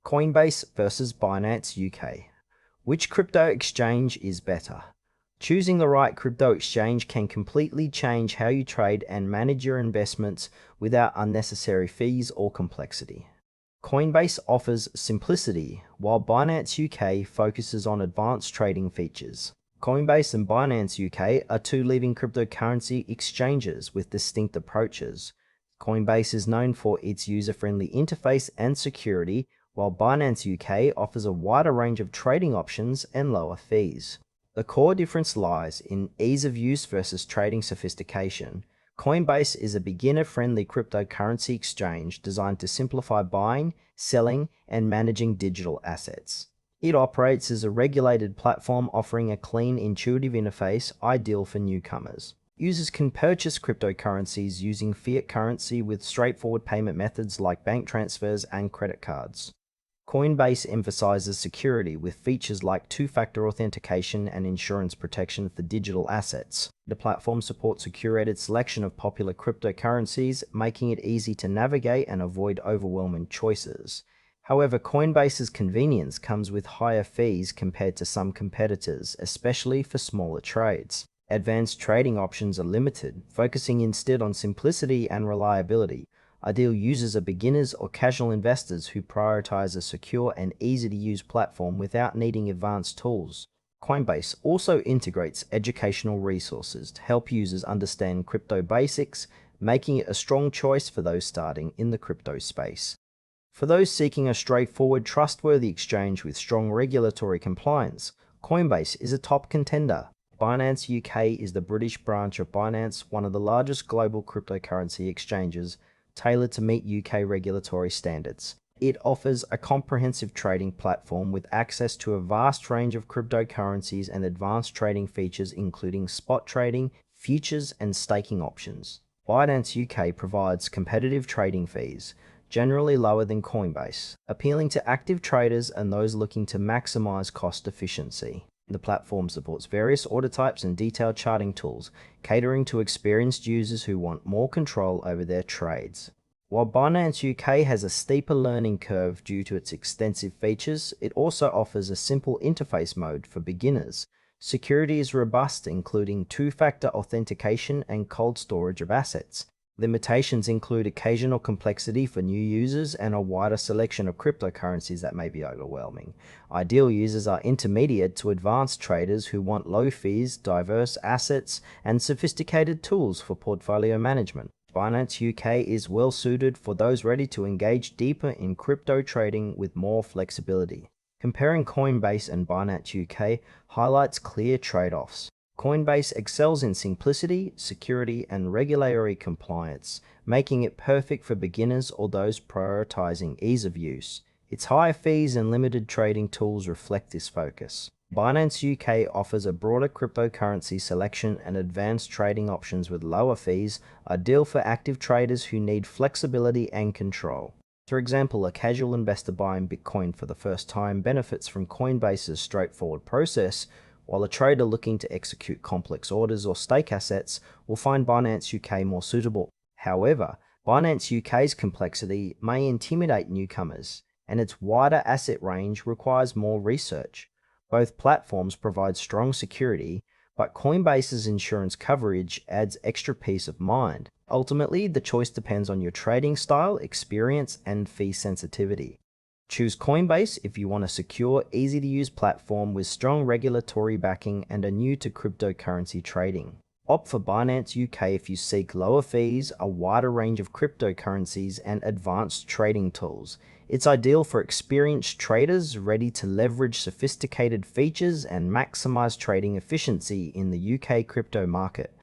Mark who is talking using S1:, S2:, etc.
S1: Coinbase versus Binance UK. Which crypto exchange is better? Choosing the right crypto exchange can completely change how you trade and manage your investments without unnecessary fees or complexity. Coinbase offers simplicity, while Binance UK focuses on advanced trading features. Coinbase and Binance UK are two leading cryptocurrency exchanges with distinct approaches. Coinbase is known for its user-friendly interface and security, while Binance UK offers a wider range of trading options and lower fees. The core difference lies in ease of use versus trading sophistication. Coinbase is a beginner-friendly cryptocurrency exchange designed to simplify buying, selling, and managing digital assets. It operates as a regulated platform offering a clean, intuitive interface ideal for newcomers. Users can purchase cryptocurrencies using fiat currency with straightforward payment methods like bank transfers and credit cards. Coinbase emphasizes security with features like two-factor authentication and insurance protection for digital assets. The platform supports a curated selection of popular cryptocurrencies, making it easy to navigate and avoid overwhelming choices. However, Coinbase's convenience comes with higher fees compared to some competitors, especially for smaller trades. Advanced trading options are limited, focusing instead on simplicity and reliability. Ideal users are beginners or casual investors who prioritize a secure and easy-to-use platform without needing advanced tools. Coinbase also integrates educational resources to help users understand crypto basics, making it a strong choice for those starting in the crypto space. For those seeking a straightforward, trustworthy exchange with strong regulatory compliance, Coinbase is a top contender. Binance UK is the British branch of Binance, one of the largest global cryptocurrency exchanges, tailored to meet UK regulatory standards. It offers a comprehensive trading platform with access to a vast range of cryptocurrencies and advanced trading features including spot trading, futures, and staking options. Binance UK provides competitive trading fees, generally lower than Coinbase, appealing to active traders and those looking to maximize cost efficiency. The platform supports various order types and detailed charting tools, catering to experienced users who want more control over their trades. While Binance UK has a steeper learning curve due to its extensive features, it also offers a simple interface mode for beginners. Security is robust, including two-factor authentication and cold storage of assets. Limitations include occasional complexity for new users and a wider selection of cryptocurrencies that may be overwhelming. Ideal users are intermediate to advanced traders who want low fees, diverse assets, and sophisticated tools for portfolio management. Binance UK is well suited for those ready to engage deeper in crypto trading with more flexibility. Comparing Coinbase and Binance UK highlights clear trade-offs. Coinbase excels in simplicity, security, and regulatory compliance, making it perfect for beginners or those prioritizing ease of use. Its higher fees and limited trading tools reflect this focus. Binance UK offers a broader cryptocurrency selection and advanced trading options with lower fees, ideal for active traders who need flexibility and control. For example, a casual investor buying Bitcoin for the first time benefits from Coinbase's straightforward process, while a trader looking to execute complex orders or stake assets will find Binance UK more suitable. However, Binance UK's complexity may intimidate newcomers, and its wider asset range requires more research. Both platforms provide strong security, but Coinbase's insurance coverage adds extra peace of mind. Ultimately, the choice depends on your trading style, experience, and fee sensitivity. Choose Coinbase if you want a secure, easy-to-use platform with strong regulatory backing and are new to cryptocurrency trading. Opt for Binance UK if you seek lower fees, a wider range of cryptocurrencies, and advanced trading tools. It's ideal for experienced traders ready to leverage sophisticated features and maximize trading efficiency in the UK crypto market.